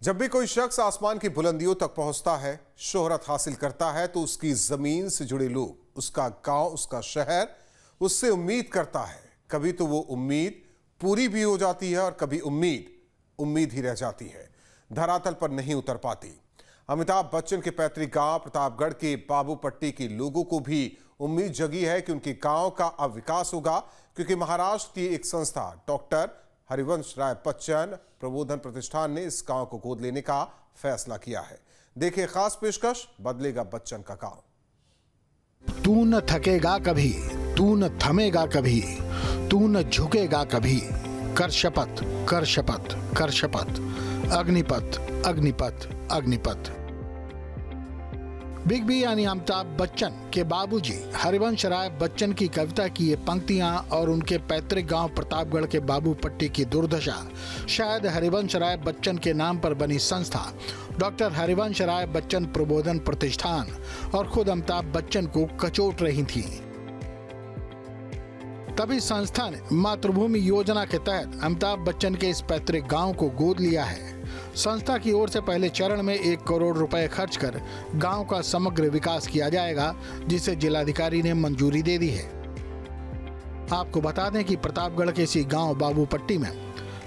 जब भी कोई शख्स आसमान की बुलंदियों तक पहुंचता है, शोहरत हासिल करता है, तो उसकी जमीन से जुड़े लोग, उसका गांव, उसका शहर उससे उम्मीद करता है। कभी तो वो उम्मीद पूरी भी हो जाती है और कभी उम्मीद उम्मीद ही रह जाती है, धरातल पर नहीं उतर पाती। अमिताभ बच्चन के पैतृक गांव प्रतापगढ़ के बाबूपट्टी के लोगों को भी उम्मीद जगी है कि उनके गांव का अब विकास होगा, क्योंकि महाराष्ट्र की एक संस्था डॉक्टर हरिवंश राय बच्चन प्रबोधन प्रतिष्ठान ने इस गांव को गोद लेने का फैसला किया है। देखिए खास पेशकश, बदलेगा बच्चन का गांव। तू न थकेगा कभी, तू न थमेगा कभी, तू न झुकेगा कभी, कर शपथ कर शपथ कर शपथ, अग्निपथ अग्निपथ अग्निपथ। बिग बी यानी अमिताभ बच्चन के बाबूजी हरिवंश राय बच्चन की कविता की ये पंक्तियां और उनके पैतृक गांव प्रतापगढ़ के बाबूपट्टी की दुर्दशा शायद हरिवंश राय बच्चन के नाम पर बनी संस्था डॉक्टर हरिवंश राय बच्चन प्रबोधन प्रतिष्ठान और खुद अमिताभ बच्चन को कचोट रही थी। तभी संस्था ने मातृभूमि योजना के तहत अमिताभ बच्चन के इस पैतृक गांव को गोद लिया है। संस्था की ओर से पहले चरण में 1 करोड़ रुपए खर्च कर गांव का समग्र विकास किया जाएगा, जिसे जिलाधिकारी ने मंजूरी दे दी है। आपको बता दें कि प्रतापगढ़ के इसी गांव बाबूपट्टी में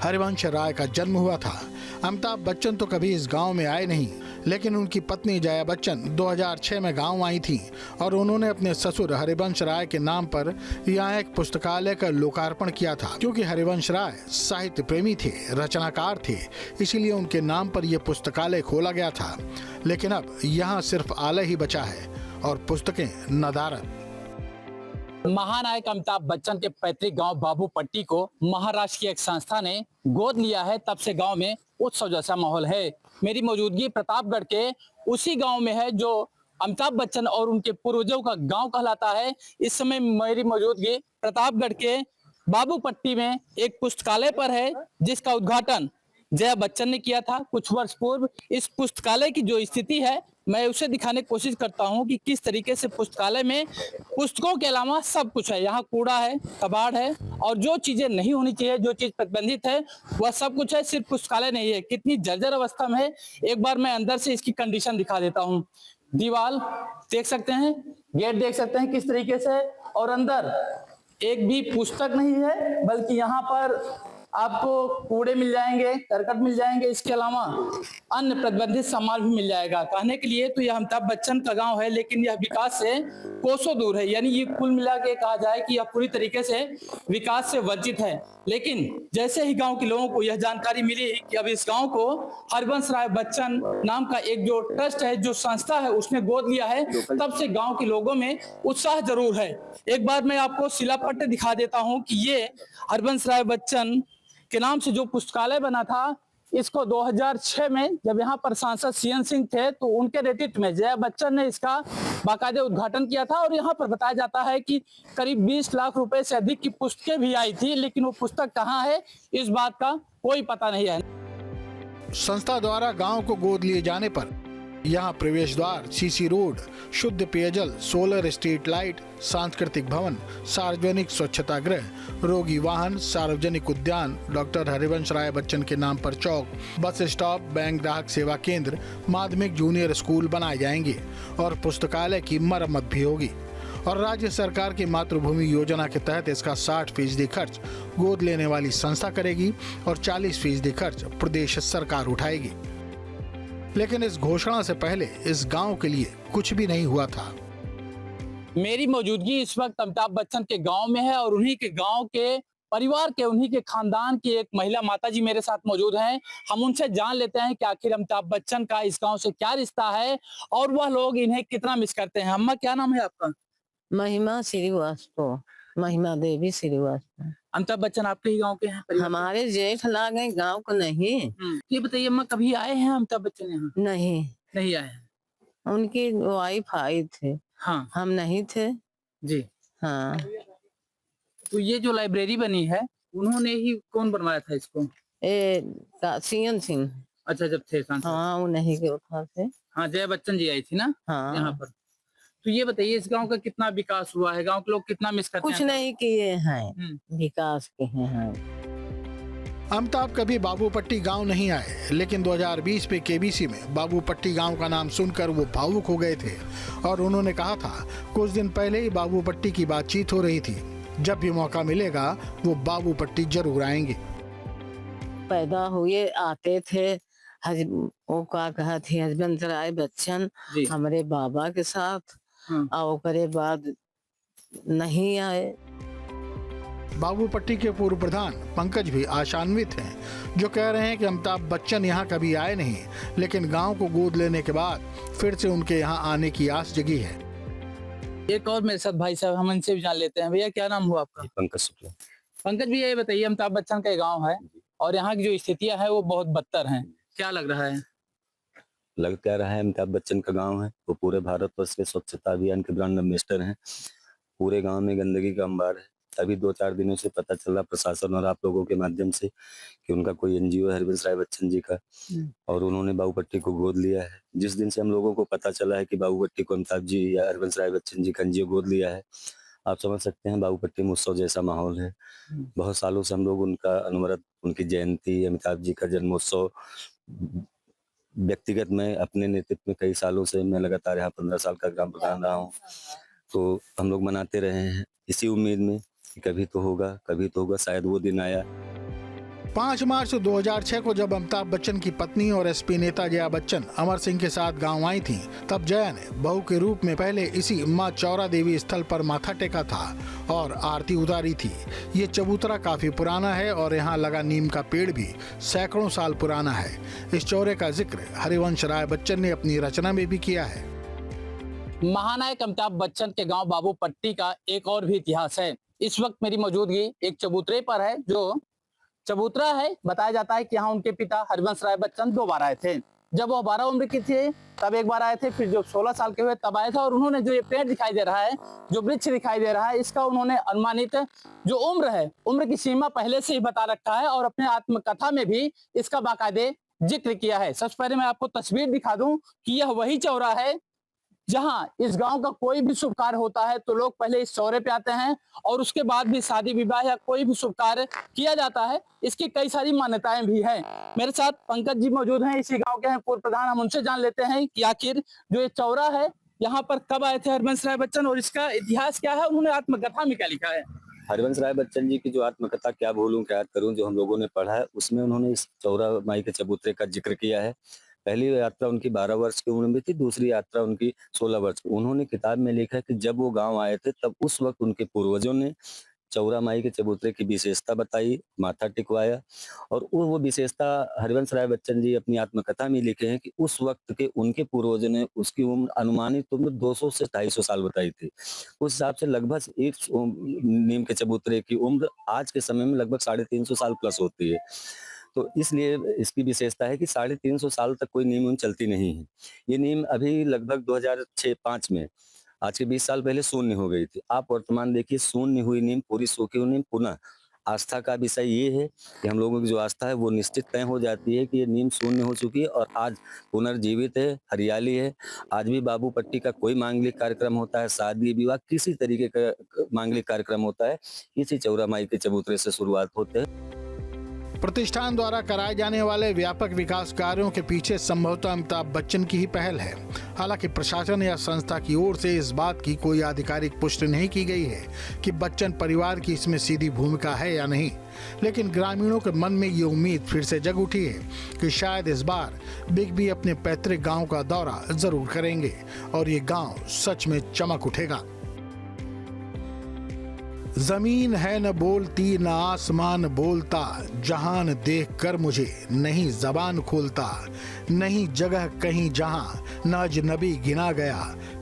हरिवंश राय का जन्म हुआ था। अमिताभ बच्चन तो कभी इस गांव में आए नहीं, लेकिन उनकी पत्नी जया बच्चन 2006 में गांव आई थी और उन्होंने अपने ससुर हरिवंश राय के नाम पर यहाँ एक पुस्तकालय का लोकार्पण किया था। क्योंकि हरिवंश राय साहित्य प्रेमी थे, रचनाकार थे, इसीलिए उनके नाम पर यह पुस्तकालय खोला गया था। लेकिन अब यहाँ सिर्फ आलय ही बचा है और पुस्तकें नदारद। महानायक अमिताभ बच्चन के पैतृक गांव बाबूपट्टी को महाराष्ट्र की एक संस्था ने गोद लिया है। तब से गांव में उत्सव जैसा माहौल है। मेरी मौजूदगी प्रतापगढ़ के उसी गांव में है जो अमिताभ बच्चन और उनके पूर्वजों का गांव कहलाता है। इस समय मेरी मौजूदगी प्रतापगढ़ के बाबूपट्टी में एक पुस्तकालय पर है, जिसका उद्घाटन जया बच्चन ने किया था कुछ वर्ष पूर्व। इस पुस्तकालय की जो स्थिति है, मैं उसे दिखाने की कोशिश करता हूं कि किस तरीके से पुस्तकालय में पुस्तकों के अलावा सब कुछ है। यहाँ कूड़ा है, कबाड़ है और जो चीजें नहीं होनी चाहिए, जो चीज प्रतिबंधित है, वह सब कुछ है। सिर्फ पुस्तकालय नहीं है, कितनी जर्जर अवस्था में है। एक बार मैं अंदर से इसकी कंडीशन दिखा देता हूँ। दीवार देख सकते हैं, गेट देख सकते हैं किस तरीके से, और अंदर एक भी पुस्तक नहीं है, बल्कि यहाँ पर आपको कूड़े मिल जाएंगे, करकट मिल जाएंगे, इसके अलावा अन्य प्रतिबंधित सामान भी मिल जाएगा। कहने के लिए तो यह अमिताभ बच्चन का गांव है, लेकिन यह विकास से कोसों दूर है। यानी ये कुल मिला के कहा जाए कि यह पूरी तरीके से विकास से वंचित है। लेकिन जैसे ही गांव के लोगों को यह जानकारी मिली कि अब इस गांव को हरिवंश राय बच्चन नाम का एक जो ट्रस्ट है, जो संस्था है, उसने गोद लिया है, तब से गांव के लोगों में उत्साह जरूर है। एक बार मैं आपको शिलापट्ट दिखा देता हूं कि ये हरिवंश राय बच्चन के नाम से जो पुस्तकालय बना था, इसको 2006 में जब यहाँ पर सांसद सीएन सिंह थे, तो उनके नेतृत्व में जया बच्चन ने इसका बाकायदे उद्घाटन किया था। और यहाँ पर बताया जाता है कि करीब 20 लाख रुपए से अधिक की पुस्तकें भी आई थी, लेकिन वो पुस्तक कहाँ है, इस बात का कोई पता नहीं है। संस्था द्वारा गांव को गोद लिए जाने पर यहाँ प्रवेश द्वार, सीसी रोड, शुद्ध पेयजल, सोलर स्ट्रीट लाइट, सांस्कृतिक भवन, सार्वजनिक स्वच्छता गृह, रोगी वाहन, सार्वजनिक उद्यान, डॉक्टर हरिवंश राय बच्चन के नाम पर चौक, बस स्टॉप, बैंक ग्राहक सेवा केंद्र, माध्यमिक जूनियर स्कूल बनाए जाएंगे और पुस्तकालय की मरम्मत भी होगी। और राज्य सरकार की मातृभूमि योजना के तहत इसका 60% खर्च गोद लेने वाली संस्था करेगी और 40% खर्च प्रदेश सरकार उठाएगी। लेकिन इस घोषणा से पहले इस गांव के लिए कुछ भी नहीं हुआ था। मेरी मौजूदगी इस वक्त अमिताभ बच्चन के गांव में है और उन्हीं के गांव के परिवार के, उन्हीं के खानदान की एक महिला माताजी मेरे साथ मौजूद हैं। हम उनसे जान लेते हैं कि आखिर अमिताभ बच्चन का इस गांव से क्या रिश्ता है और वह लोग इन्हें कितना मिस करते हैं। अम्मा, क्या नाम है आपका? महिमा श्रीवास्तव, महिमा देवी श्रीवास्तव। अमिताभ बच्चन आपके ही गांव के हैं? हमारे जेठ लाग गए, गांव को नहीं। ये बताइए अम्मा, कभी आए हैं अमिताभ बच्चन यहाँ? नहीं, नहीं आए हैं। उनकी वाइफ आई थे। हाँ, हम नहीं थे जी। हाँ। तो ये जो लाइब्रेरी बनी है, उन्होंने ही, कौन बनवाया था इसको? सीएन सिंह। अच्छा, जब थे सांसद। हाँ, उन्हीं के उठा थे। हाँ, जया बच्चन जी आई थी ना हाँ। यहाँ पर। तो ये बताइए, इस गांव का कितना विकास हुआ है? गांव के लोग कितना मिस करते हैं? कुछ नहीं किए हैं, विकास के हैं। अमिताभ कभी बाबूपट्टी गांव नहीं आए, लेकिन 2020 में केबीसी में बाबूपट्टी गांव का नाम सुनकर वो भावुक हो गए थे और उन्होंने कहा था कुछ दिन पहले ही बाबूपट्टी की बातचीत हो रही थी, जब भी मौका मिलेगा वो बाबूपट्टी जरूर आएंगे। पैदा हुए आते थे वो का कहा थी हसबैंड राय बच्चन जी। हमारे बाबा के साथ हाँ। और ओकरे बाद नहीं आए। बाबूपट्टी के पूर्व प्रधान पंकज भी आशान्वित हैं, जो कह रहे हैं कि अमिताभ बच्चन यहाँ कभी आए नहीं, लेकिन गांव को गोद लेने के बाद फिर से उनके यहाँ आने की आस जगी है। एक और मेरे साथ भाई साहब, हम इनसे भी जान लेते हैं। भैया क्या नाम हुआ आपका? पंकज शुक्ला। पंकज भैया ये बताइए, अमिताभ बच्चन का गांव है और यहाँ की जो स्थितियां हैं वो बहुत बदतर हैं, क्या लग रहा है? लग क्या रहा है, अमिताभ बच्चन का गांव है, वो पूरे भारतवर्ष के स्वच्छता अभियान के ब्रांड एम्बेसडर हैं। पूरे गांव में गंदगी का अंबार है। अभी 2-4 दिनों से पता चला प्रशासन और आप लोगों के माध्यम से कि उनका कोई एनजीओ है हरवंश राय बच्चन जी का, और उन्होंने बाबूपट्टी को गोद लिया है। जिस दिन से हम लोगों को पता चला है कि बाबूपट्टी को अमिताभ जी या हरवंश राय बच्चन जी का एनजीओ गोद लिया है, आप समझ सकते हैं बाबूपट्टी में उत्सव जैसा माहौल है। बहुत सालों से हम लोग उनका अनवरत, उनकी जयंती, अमिताभ जी का जन्मोत्सव, व्यक्तिगत मैं अपने नेतृत्व में कई सालों से मैं लगातार यहाँ 15 साल का ग्राम प्रधान रहा हूँ, तो हम लोग मनाते रहे हैं इसी उम्मीद में कि कभी तो होगा, शायद वो दिन आया। 5 मार्च 2006 को जब अमिताभ बच्चन की पत्नी और एसपी नेता जया बच्चन अमर सिंह के साथ गांव आई थीं, तब जया ने बहू के रूप में पहले इसी मां चौरा देवी स्थल पर माथा टेका था और आरती उतारी थी। ये चबूतरा काफी पुराना है और यहाँ लगा नीम का पेड़ भी सैकड़ों साल पुराना है। इस चौरे का जिक्र हरिवंश राय बच्चन ने अपनी रचना में भी किया है। महानायक अमिताभ बच्चन के गांव बाबूपट्टी का एक और भी इतिहास है। इस वक्त मेरी मौजूदगी एक चबूतरे पर है। जो चबूतरा है, बताया जाता है कि यहाँ उनके पिता हरिवंश राय बच्चन 2 बार आए थे। जब वो 12 उम्र की थे तब एक बार आए थे, फिर जब 16 साल के हुए तब आए थे। और उन्होंने जो ये पेड़ दिखाई दे रहा है, जो वृक्ष दिखाई दे रहा है, इसका उन्होंने अनुमानित जो उम्र है, उम्र की सीमा पहले से ही बता रखा है और अपने आत्मकथा में भी इसका बाकायदे जिक्र किया है। सबसे पहले मैं आपको तस्वीर दिखा दूं कि यह वही चौरा है जहां इस गांव का कोई भी शुभ कार्य होता है तो लोग पहले इस चौरे पे आते हैं और उसके बाद भी शादी विवाह या कोई भी शुभ कार्य किया जाता है। इसकी कई सारी मान्यताएं भी हैं। मेरे साथ पंकज जी मौजूद हैं, इसी गांव के हैं पूर्व प्रधान। हम उनसे जान लेते हैं कि आखिर जो ये चौरा है यहाँ पर कब आए थे हरिवंश राय बच्चन और इसका इतिहास क्या है, उन्होंने आत्मकथा में क्या लिखा है। हरिवंश राय बच्चन जी की जो आत्मकथा क्या भूलूं क्या याद करूं, जो हम लोगों ने पढ़ा है, उसमें उन्होंने इस चौरा माई के चबूतरे का जिक्र किया है। पहली यात्रा उनकी 12 वर्ष की उम्र में थी, दूसरी यात्रा उनकी 16 वर्ष की। उन्होंने किताब में लिखा है कि जब वो गांव आए थे तब उस वक्त उनके पूर्वजों ने चौरा माई के चबूतरे की विशेषता बताई, माथा टिकवाया, और वो विशेषता हरिवंश राय बच्चन जी अपनी आत्मकथा में लिखे हैं कि उस वक्त के उनके पूर्वजों ने उसकी उम्र, अनुमानित उम्र 200 से 250 साल बताई थी। उस हिसाब से लगभग एक नीम के चबूतरे की उम्र आज के समय में लगभग 350 साल प्लस होती है। तो इसलिए इसकी विशेषता है कि 350 साल तक कोई नीम चलती नहीं है। ये नीम अभी लगभग 2006-05 में, आज के 20 साल पहले शून्य हो गई थी। आप वर्तमान देखिए, शून्य हुई नीम, पूरी सूखी हुई नीम। पुनः आस्था का विषय ये है कि हम लोगों की जो आस्था है वो निश्चित तय हो जाती है कि ये नीम शून्य हो चुकी है और आज पुनर्जीवित है, हरियाली है। आज भी बाबूपट्टी का कोई मांगलिक कार्यक्रम होता है, शादी विवाह, किसी तरीके का मांगलिक कार्यक्रम होता है, इसी चौरा माई के चबूतरे से शुरुआत होते हैं। प्रतिष्ठान द्वारा कराए जाने वाले व्यापक विकास कार्यों के पीछे संभवतः अमिताभ बच्चन की ही पहल है। हालांकि प्रशासन या संस्था की ओर से इस बात की कोई आधिकारिक पुष्टि नहीं की गई है कि बच्चन परिवार की इसमें सीधी भूमिका है या नहीं, लेकिन ग्रामीणों के मन में ये उम्मीद फिर से जग उठी है कि शायद इस बार बिग बी अपने पैतृक गांव का दौरा जरूर करेंगे और ये गांव सच में चमक उठेगा। जमीन है न बोलती न आसमान बोलता, जहान देख कर मुझे नहीं जबान खोलता, नहीं जगह कहीं जहां न अजनबी गिना गया,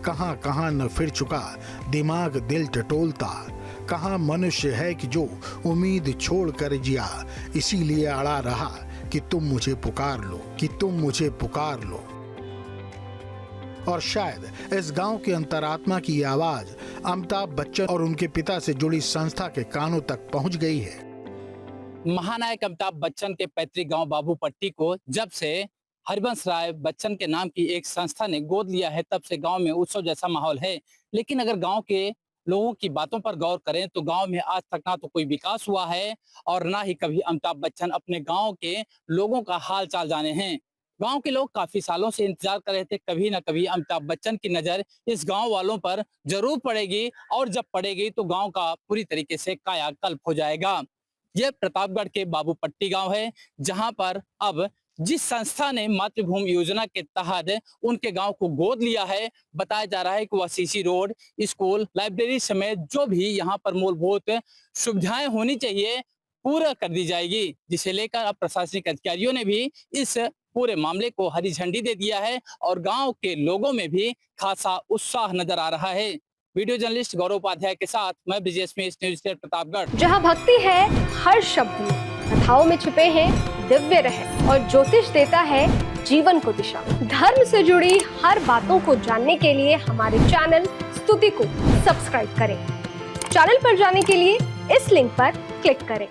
कहां कहां न फिर चुका दिमाग दिल टटोलता, कहां मनुष्य है कि जो उम्मीद छोड़ कर जिया, इसीलिए अड़ा रहा कि तुम मुझे पुकार लो, कि तुम मुझे पुकार लो। और शायद इस गांव के अंतरात्मा की आवाज अमिताभ बच्चन और उनके पिता से जुड़ी संस्था के कानों तक पहुंच गई है। महानायक अमिताभ बच्चन के पैतृक गांव बाबूपट्टी को जब से हरिवंश राय बच्चन के नाम की एक संस्था ने गोद लिया है, तब से गांव में उत्सव जैसा माहौल है। लेकिन अगर गांव के लोगों की बातों पर गौर करें तो गांव में आज तक ना तो कोई विकास हुआ है और ना ही कभी अमिताभ बच्चन अपने गांव के लोगों का हाल चाल जाने हैं। गांव के लोग काफी सालों से इंतजार कर रहे थे कभी ना कभी अमिताभ बच्चन की नजर इस गांव वालों पर जरूर पड़ेगी और जब पड़ेगी तो गांव का पूरी तरीके से कायाकल्प हो जाएगा। यह प्रतापगढ़ के बाबूपट्टी गांव है, जहां पर अब जिस संस्था ने मातृभूमि योजना के तहत उनके गांव को गोद लिया है, बताया जा रहा है कि वह सीसी रोड, स्कूल, लाइब्रेरी समेत जो भी यहां पर मूलभूत सुविधाएं होनी चाहिए पूरा कर दी जाएगी, जिसे लेकर अब प्रशासनिक अधिकारियों ने भी इस पूरे मामले को हरी झंडी दे दिया है और गांव के लोगों में भी खासा उत्साह नजर आ रहा है। वीडियो जर्नलिस्ट गौरव उपाध्याय के साथ मैं ब्रिजेश में न्यूज़ प्रतापगढ़। जहां भक्ति है हर शब्द में, कथाओं में छुपे हैं दिव्य रहस्य और ज्योतिष देता है जीवन को दिशा। धर्म से जुड़ी हर बातों को जानने के लिए हमारे चैनल स्तुति को सब्सक्राइब करें। चैनल पर जाने के लिए इस लिंक पर क्लिक करें।